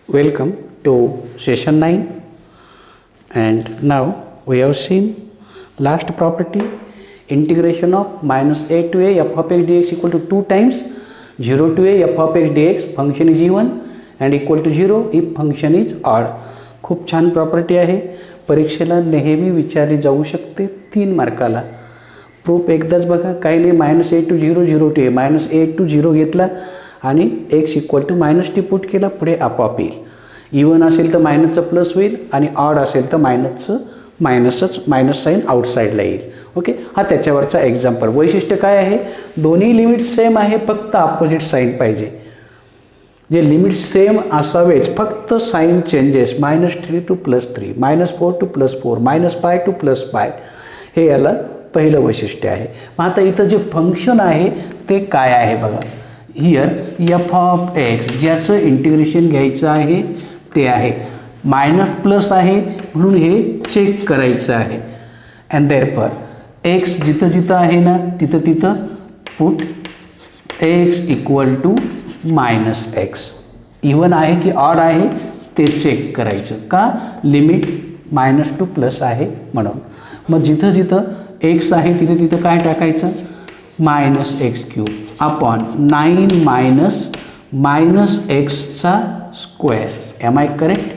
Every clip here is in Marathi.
Welcome to session 9, and now we have seen last property, integration of minus a to a f of x dx equal to 2 times 0 to a f of x dx function is even and equal to 0 if function is odd. खूप छान प्रॉपर्टी आहे, परीक्षेला नेहमी विचारली जाऊ शकते 3 मार्काला. प्रूफ एकदाच बघा, काही नाही, minus a to zero zero to a, minus a to zero घेतला आणि x equal to minus t put केला, पुढे आपोआप येईल. इवन असेल तर मायनसचं प्लस होईल आणि ऑड असेल तर मायनसचं मायनस साईन आउटसाईडला येईल. ओके, हा त्याच्यावरचा एक्झाम्पल. वैशिष्ट्य काय आहे, दोन्ही लिमिट सेम आहे, फक्त अपोजिट साईन पाहिजे. जे लिमिट सेम असावेच, फक्त sign changes, -3 to +3, -4 to +4, -π to +π, हे याला पहिलं वैशिष्ट्य आहे. मग आता इथं जे फंक्शन आहे ते काय आहे बघा. हियर एफ ऑफ एक्स ज्याचं इंटिग्रेशन घ्यायचं आहे ते आहे, मायनस प्लस आहे म्हणून हे चेक करायचं आहे. अँड देअरफॉर एक्स जिथं जिथं आहे ना तिथं तिथं put x equal to -x. Even आहे की ऑड आहे ते चेक करायचं, का लिमिट मायनस टू प्लस आहे म्हणून. मग जिथं जिथं एक्स आहे तिथं तिथं काय टाकायचं, -x³ अपॉन 9 मायनस एक्सचा square. Am I correct?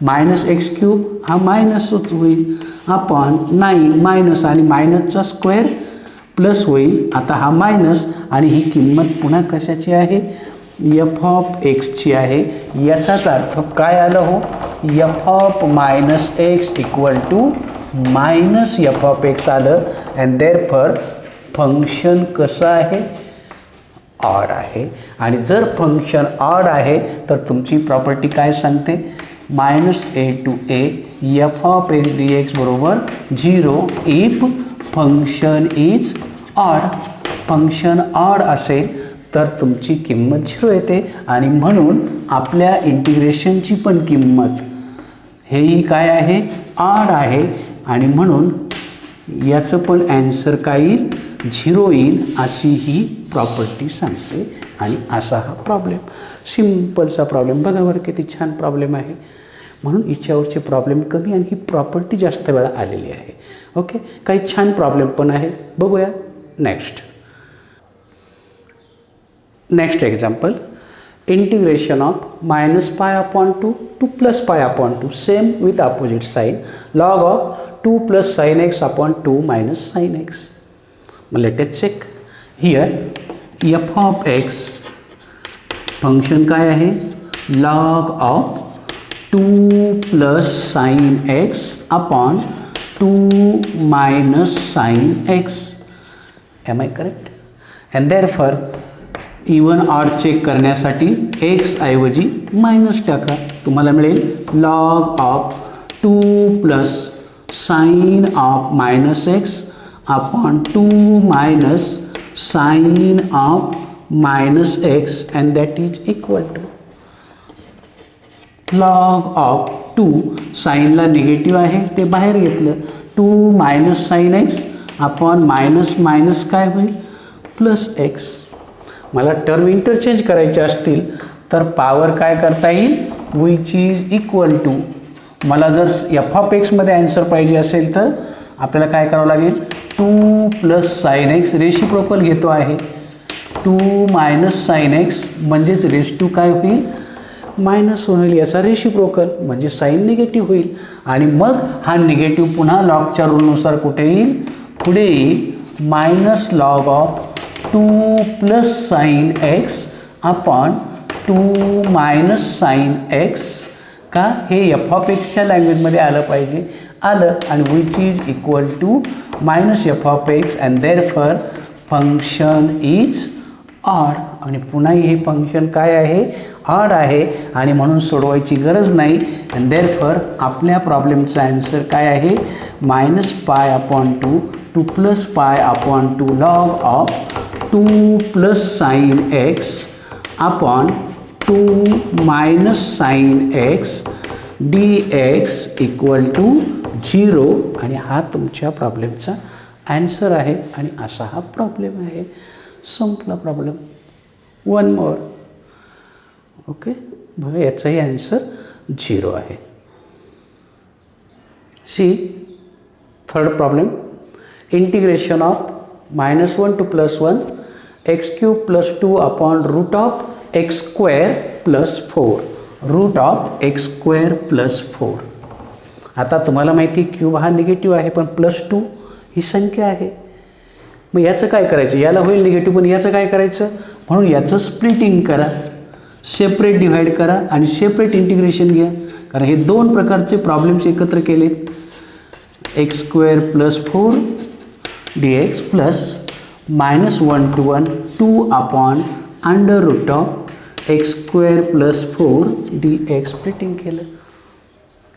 -x³ हा मायनसच होईल, अपॉन 9 मायनस आणि मायनसचा स्क्वेअर प्लस होईल. आता हा मायनस आणि ही किंमत पुन्हा कशाची आहे, एफ ऑफ एक्सची आहे. याचाच अर्थ काय आलं हो, f of -x equal to -f of x आलं. अँड देअरफॉर फंक्शन कसं आहे, ऑड आहे. आणि जर फंक्शन ऑड आहे तर तुमची प्रॉपर्टी काय सांगते, -a to a f of x d x बरोबर 0 if function is odd. Function odd असेल तर तुमची किंमत 0 येते आणि म्हणून आपल्या इंटिग्रेशनची पण किंमत हेही काय आहे, ऑड आहे. आणि म्हणून याचं पण ॲन्सर काय येईल, 0 येईल, अशी ही प्रॉपर्टी सांगते. आणि असा हा प्रॉब्लेम, सिम्पलचा प्रॉब्लेम बघा बरं किती छान प्रॉब्लेम आहे. म्हणून याच्यावरचे प्रॉब्लेम कमी आणि ही प्रॉपर्टी जास्त वेळा आलेली आहे. ओके, काही छान प्रॉब्लेम पण आहे, बघूया next example. Integration of -π/2 to +π/2, same with opposite sign, log of 2 + sin x upon 2 - sin x. Let us check. Here F of X function काय आहे, log of 2 + sin x upon 2 - sin x. Am I correct? And therefore even odd check करण्यासाठी एक्स ऐवजी मायनस टाका, तुम्हाला मिळेल log of 2 + sin of -x upon 2 - sin of -x and that is equal to log of 2. साईनला निगेटिव्ह आहे ते बाहेर घेतलं, 2 - sin x अपॉन मायनस काय होईल, +x. मला टर्म इंटरचेंज करायचे असतील तर पॉवर काय करता येईल, विच इज इक्वल टू. मला जर एफ ऑफ एक्समध्ये ॲन्सर पाहिजे असेल तर आपल्याला काय करावं लागेल, 2 + sin x रेसिप्रोकल घेतो आहे, 2 - sin x म्हणजेच रेस टू काय होईल, मायनस होईल. याचा रेसिप्रोकल म्हणजे साईन निगेटिव्ह होईल. आणि मग हा निगेटिव्ह पुन्हा लॉगच्या रूलनुसार कुठे येईल, पुढे येईल, -log of 2 + sin x upon 2 - sin x. का, हे एफ ऑफ एक्सच्या लँग्वेजमध्ये आलं पाहिजे, आलं. आणि which is equal to -f of x and therefore function is odd. आणि पुन्हा हे फंक्शन काय आहे, ऑड आहे आणि म्हणून सोडवायची गरज नाही. अँड देअरफॉर आपल्या प्रॉब्लेमचा ॲन्सर काय आहे, -π/2 to +π/2 log of 2 + sin x upon 2 - sin x dx equal to 0. आणि हा तुमच्या प्रॉब्लेमचा ॲन्सर आहे. आणि असा हा प्रॉब्लेम आहे, संपला प्रॉब्लेम. One more. ओके. बघा याचाही आन्सर 0 आहे. See third problem, integration of -1 to +1 x cube + 2 upon root of x square + 4 root of x square + 4. आता तुम्हाला माहिती क्यूब हा निगेटिव्ह आहे पण +2 ही संख्या आहे. मग याचं काय करायचं, याला होईल निगेटिव्ह पण याचं काय करायचं, म्हणून याचं स्प्लिटिंग करा, सेपरेट डिव्हाइड करा आणि सेपरेट इंटिग्रेशन घ्या. कारण हे दोन प्रकारचे प्रॉब्लेम्स एकत्र केलेत. x square + 4 dx plus -1 to 1 2 upon under root of x square + 4 dx splitting केलं.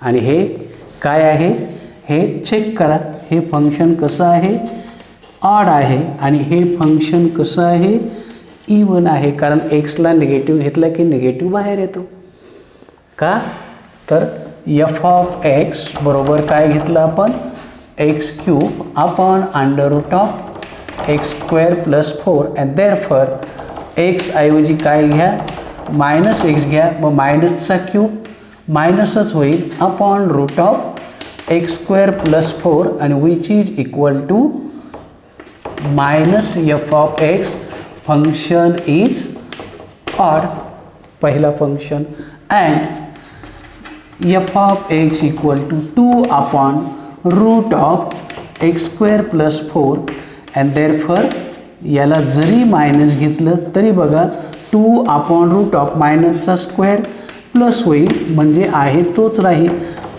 आणि हे काय आहे हे चेक करा. हे फंक्शन कसं आहे, ऑड आहे आणि हे फंक्शन कसं आहे, इवन आहे. कारण एक्सला निगेटिव्ह घेतला की निगेटिव्ह बाहेर येतो. का तर f(x) बरोबर काय घेतलं आपण, x³ upon under root of x square + 4 and therefore x ऐवजी काय घ्या, -x घ्या. मग मायनसचा क्यूब मायनसच होईल upon root of x square + 4 आणि which is equal to -f(x). Function is odd, पहिला function, and f(x) equal to 2 upon root of x square + 4 and therefore याला जरी मायनस घेतलं तरी बघा 2 अपॉन रूट ऑफ मायनसचा स्क्वेअर प्लस होईल म्हणजे आहे तोच राहील.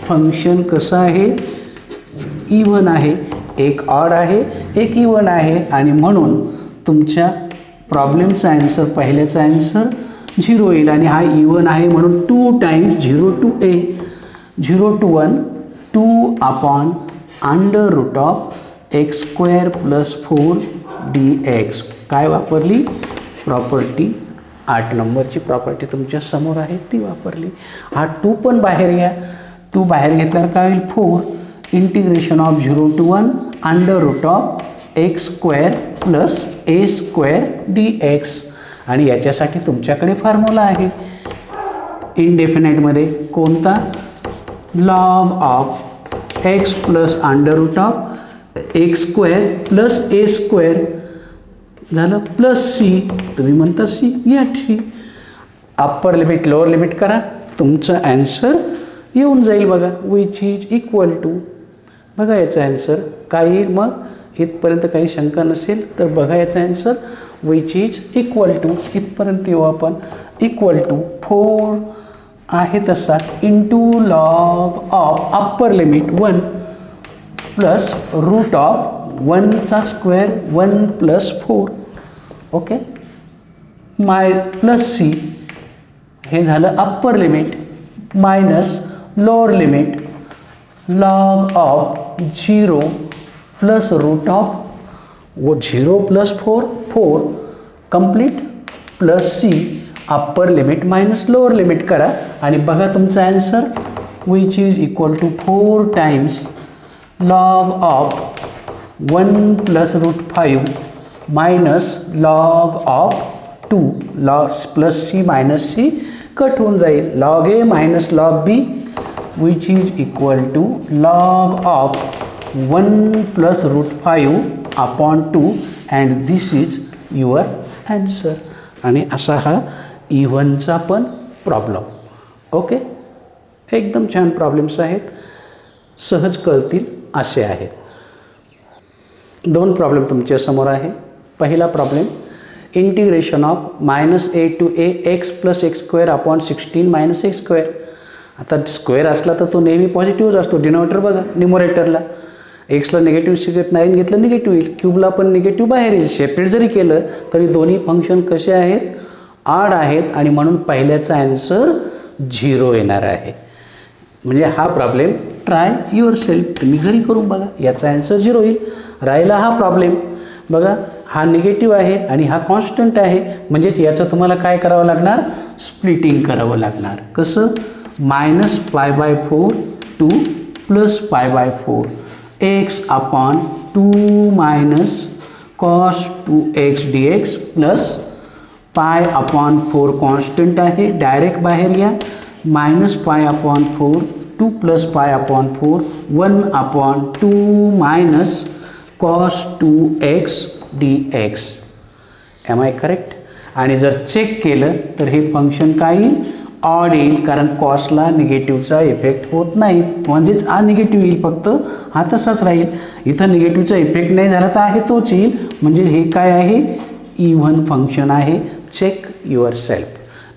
फंक्शन कसं आहे, इवन आहे. एक ऑड आहे एक इवन आहे आणि म्हणून तुमच्या प्रॉब्लेमचा आन्सर, पहिल्याचा आन्सर 0 येईल. आणि हा इवन आहे म्हणून 2 times 0 to a 0 to 1 2 upon under root of x square + 4 dx. काय वापरली प्रॉपर्टी, 8 नंबरची प्रॉपर्टी तुमच्या समोर आहे ती वापरली. हा 2 पण बाहेर घ्या, 2 बाहेर घेतल्यावर काय होईल 4 integration of 0 to 1 under root of x square + a² dx. आणि याच्यासाठी तुमच्याकडे फॉर्म्युला आहे इनडेफिनाइटमध्ये कोणता, log of x plus under root of x square + a² झालं प्लस c, तुम्ही म्हणता c या ठी. अप्पर लिमिट लोअर लिमिट करा, तुमचं ॲन्सर येऊन जाईल. बघा विच इज इक्वल टू, बघा याचा ॲन्सर काय येईल. मग इथपर्यंत काही शंका नसेल तर बघा याचा answer which is equal to, इथपर्यंत येऊ आपण, इक्वल टू 4 आहे तसाच into log of upper limit 1 plus root of 1चा स्क्वेअर 1 + 4 ओके प्लस c. हे झालं upper limit minus lower limit log of 0 plus root of 0 + 4 4 complete plus c upper limit minus lower limit करा आणि बघा तुमचा answer which is equal to 4 times log of 1 + √5 minus log of 2 log plus c minus c cut होऊन जाईल, log a minus log b which is equal to log of 1 + √5 upon 2 and this is your answer. आणि असा हा इव्हनचा पण प्रॉब्लेम. ओके, एकदम छान प्रॉब्लेम्स आहेत, सहज कळतील असे आहेत. 2 प्रॉब्लेम तुमच्या समोर आहे. पहिला problem integration of -a to a x + x² upon 16 - x². आता स्क्वेअर असला तर तो नेहमी पॉझिटिव्हच असतो. डिनॉमिनेटर बघा, न्युमरेटरला एक्सला निगेटिव्ह 9 घेतलं निगेटिव्ह येईल, क्यूबला पण निगेटिव्ह बाहेर येईल. सेपरेट जरी केलं तरी दोन्ही फंक्शन कसे आहेत, ऑड आहेत आणि म्हणून पहिल्याचा ॲन्सर 0 येणार आहे. म्हणजे हा प्रॉब्लेम ट्राय युअर सेल्फ, तुम्ही घरी करून बघा, याचा ॲन्सर 0 येईल. राहिला हा प्रॉब्लेम बघा, हा निगेटिव्ह आहे आणि हा कॉन्स्टंट आहे, म्हणजेच याचं तुम्हाला काय करावं लागणार, स्प्लिटिंग करावं लागणार. कसं, -π/4 to +π/4 x upon 2 - cos 2x dx plus pi upon 4 constant आहे, डायरेक्ट बाहेर घ्या. Minus pi upon 4 2 plus pi upon 4 1 upon 2 minus cos 2x dx. Am I correct? आणि जर चेक केलं तर हे फंक्शन काय येईल? ऑड येईल, कारण कॉसला निगेटिव्हचा इफेक्ट होत नाही, म्हणजेच हा निगेटिव्ह येईल, फक्त हा तसाच राहील. इथं निगेटिव्हचा इफेक्ट नाही झाला तर आहे तोच येईल, म्हणजे हे काय आहे? इव्हन फंक्शन आहे. Check yourself.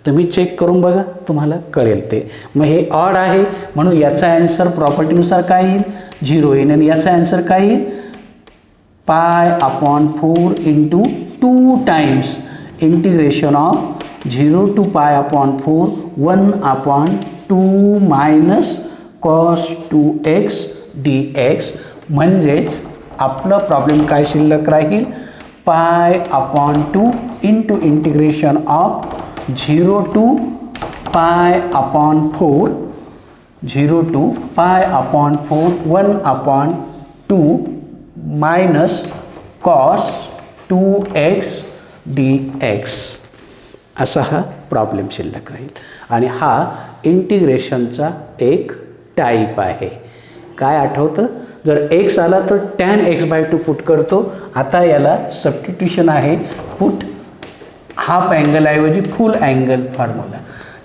तुम्ही चेक करून बघा, तुम्हाला कळेल ते. मग हे ऑड आहे म्हणून याचा ॲन्सर प्रॉपर्टीनुसार काय येईल? 0 येईल. आणि याचा ॲन्सर काय येईल? Pi upon 4 into 2 times integration of 0 to pi upon 4 1 upon 2 minus cos 2x dx. म्हणजेच आपला प्रॉब्लेम काय शिल्लक राहील? Pi upon 2 into integration of 0 to pi upon 4 0 to pi upon 4 1 upon 2 minus cos 2x dx. असा हा प्रॉब्लेम शिल्लक राहील. आणि हा इंटिग्रेशनचा एक टाईप आहे. काय आठवतं? जर x आला तर tan x/2 पुट करतो. आता याला सबस्टिट्यूशन आहे, पुट हाफ अँगलऐवजी full angle formula.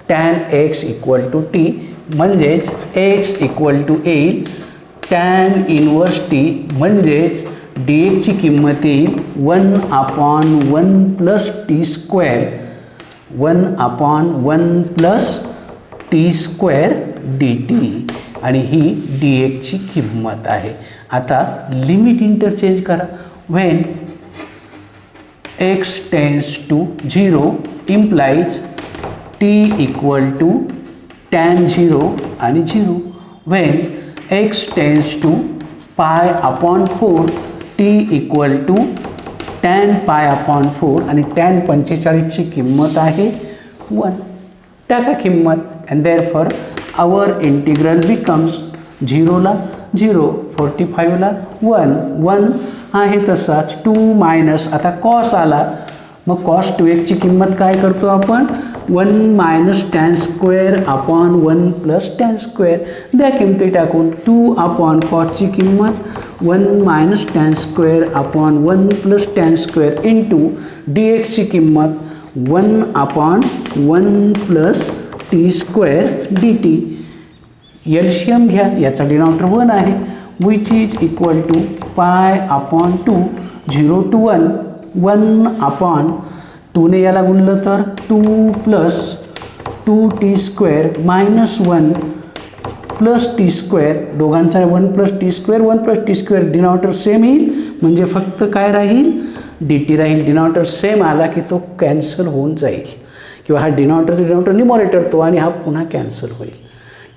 tan x equal to t, म्हणजेच x इक्वल टू येईल tan इनवर्स t, म्हणजेच dx ची किंमत येईल 1 upon 1 plus t square 1 upon 1 plus t square dt. आणि ही dx ची किंमत आहे. आता लिमिट इंटरचेंज करा. When x tends to 0 implies t equal to tan 0 आणि 0. When x tends to pi upon 4 t equal to tan pi upon 4 आणि tan 45ची किंमत आहे 1. टाका किंमत and therefore our integral becomes 0ला 0 45ला 1 1 आहे तसाच 2 मायनस आता कॉस आला, मग कॉस 2x ची किंमत काय करतो आपण? 1 minus tan square upon 1 plus tan square. द्या किमती टाकून. 2 अपॉन कॉसची किंमत 1 minus tan square upon 1 plus tan square into dx ची किंमत 1 upon 1 plus t square dt. एलशियम घ्या, याचा डिनॉमिनेटर 1 आहे, which is equal to pi upon 2 0 to 1 1 upon 2ने याला गुणलं तर 2 plus 2 t square minus 1 plus t square. दोघांचा 1 plus t square 1 plus t square. Denominator same येईल, म्हणजे फक्त काय राहील? dt राहील. डिनॉमिनेटर सेम आला की तो कॅन्सल होऊन जाईल, किंवा हा डिनॉमिनेटर न्यूमरेटर तो, आणि हा पुन्हा कॅन्सल होईल.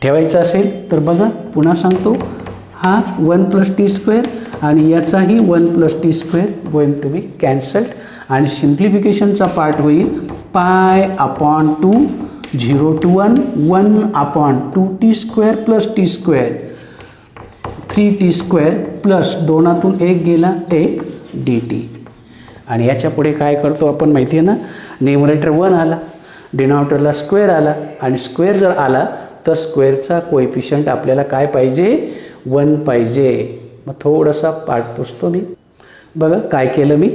ठेवायचा असेल तर बघा, पुन्हा सांगतो, हा 1 प्लस टी स्क्वेअर आणि याचाही 1 plus t square going to be cancelled. आणि सिम्प्लिफिकेशनचा पार्ट होईल pi upon 2 0 to 1 1 upon 2 t square plus t square 3 t square plus 2तून 1 गेला 1 dt. आणि याच्या पुढे काय करतो आपण माहिती आहे ना? न्यूमरेटर 1 आला, डिनॉमिनेटरला स्क्वेअर आला, आणि स्क्वेअर जर आला तर स्क्वेअरचा कोएफिशियंट आपल्याला काय पाहिजे? 1 पाहिजे. मग थोडासा पार्ट पुसतो मी. बघा काय केलं मी.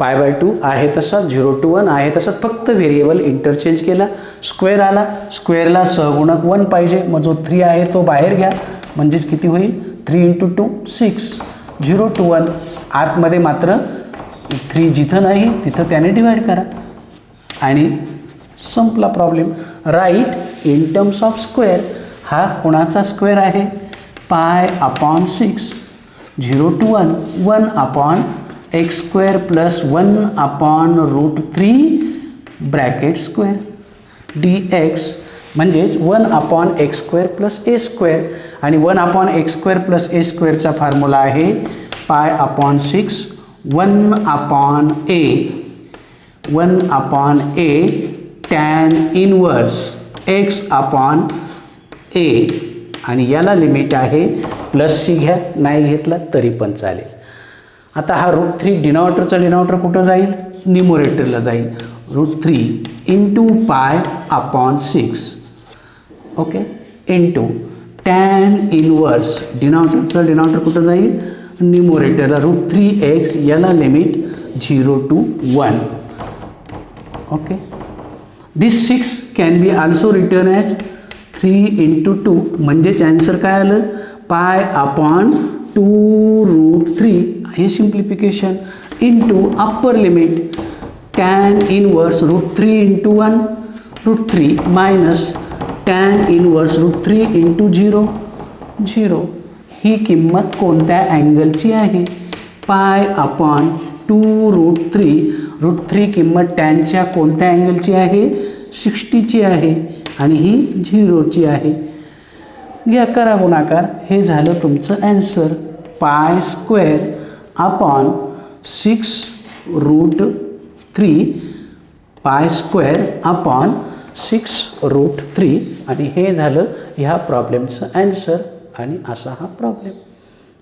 π/2 आहे तसा, 0 टू 1 आहे तसा, फक्त व्हेरिएबल इंटरचेंज केला. स्क्वेअर आला, स्क्वेअरला सहगुणक 1 पाहिजे, मग जो 3 आहे तो बाहेर घ्या, म्हणजेच किती होईल? 3 इंटू 2 6. 0 टू 1 आतमध्ये मात्र 3 जिथं नाही तिथं त्याने डिवाईड करा, आणि संपला problem. Right in terms of square. हा कोणाचा स्क्वेअर आहे? Pi upon 6 0 to 1 1 upon x square plus 1 upon √3 bracket square dx. म्हणजेच 1 upon x square plus a square, आणि 1 upon x square plus a स्क्वेअरचा फॉर्म्युला आहे pi upon 6 1 upon a 1 upon a tan inverse x upon a. आणि याला लिमिट आहे प्लसची घ्या, नाही घेतला तरी पण चालेल. आता हा √3 डिनॉमिनेटरचा डिनॉमिनेटर कुठं जाईल? न्यूमरेटरला जाईल. √3 into pi upon 6 okay into tan inverse डिनॉमिनेटरचं डिनॉमिनेटर कुठं जाईल न्यूमरेटरला √3x याला limit 0 to 1 okay this 6 can be also written as 3 into 2 म्हणजेच ॲन्सर काय आलं पाय अपॉन 2√3 हे simplification into upper limit tan inverse √3 into 1 √3 minus tan inverse √3 into 0 ही किंमत कोणत्या अँगलची आहे पाय अपॉन 2√3 किंमत टॅनच्या कोणत्या अँगलची आहे 60ची आहे आणि ही 0ची आहे घ्या करा गुणाकार हे झालं तुमचं answer pi square upon 6√3 pi square upon 6√3 आणि हे झालं ह्या प्रॉब्लेमचं ॲन्सर आणि असा हा प्रॉब्लेम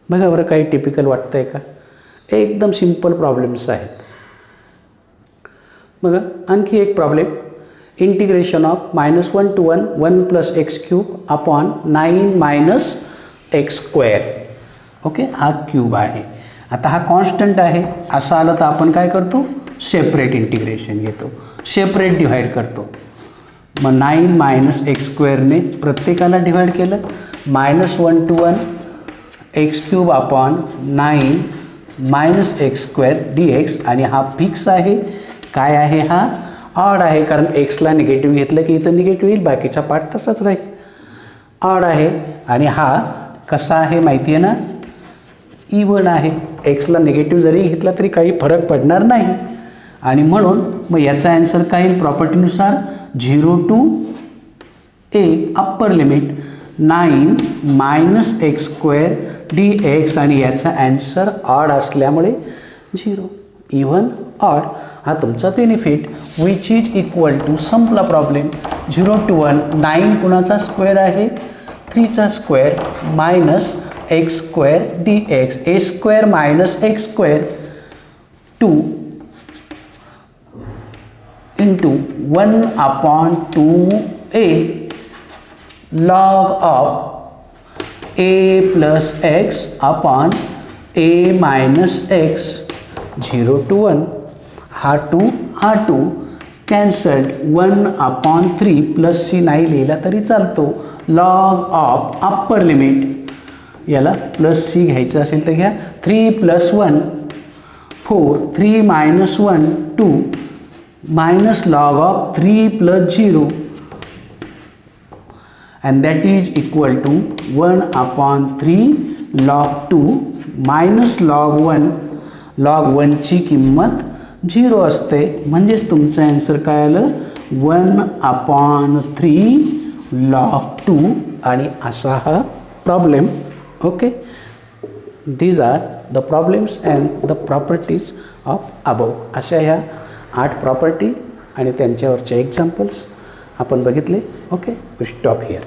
बघा बरं काही टिपिकल वाटतं आहे का एकदम सिंपल प्रॉब्लेम्स आहेत बघा आणखी एक problem integration of -1 to 1 + x³ upon 9 - x² okay हा क्यूब आहे आता हा कॉन्स्टंट आहे असं आलं तर आपण काय करतो सेपरेट इंटिग्रेशन घेतो सेपरेट डिव्हाइड करतो मग 9 - x² प्रत्येकाला डिव्हाइड केलं -1 to 1 x³ upon 9 - x² dx आणि हा फिक्स आहे काय आहे हा ऑड आहे कारण एक्सला निगेटिव्ह घेतलं की इथं निगेटिव्ह येईल बाकीचा पार्ट तसाच राहील ऑड आहे आणि हा कसा आहे माहिती आहे ना इवन आहे एक्सला निगेटिव्ह जरी घेतला तरी काही फरक पडणार नाही आणि म्हणून मग याचा ॲन्सर काय येईल प्रॉपर्टीनुसार 0 to a upper limit 9 - x² dx आणि याचा ॲन्सर ऑड असल्यामुळे 0 इवन ऑड हा तुमचा benefit which is equal to संपला प्रॉब्लेम 0 to 1 9 कुणाचा स्क्वेअर आहे 3चा स्क्वेअर -x² dx a² - x² 2 into 1/2a log of a plus x upon a minus x 0 to 1 हा 2 कॅन्सल्ड 1/3 प्लस सी नाही लिहिला तरी चालतो लॉग ऑफ अप्पर लिमिट याला प्लस सी घ्यायचं असेल तर घ्या 3 + 1 4 3 - 1 2 minus log of 3 + 0 and that is equal to 1/3 log 2 minus log 1 log 1 ची किंमत 0 असते म्हणजेच तुमचं ॲन्सर काय आलं 1/3 log 2 आणि असा हा problem okay these are the problems and the properties of above अशा ह्या 8 प्रॉपर्टी आणि त्यांच्यावरचे एक्झाम्पल्स आपण बघितले ओके वी स्टॉप हिअर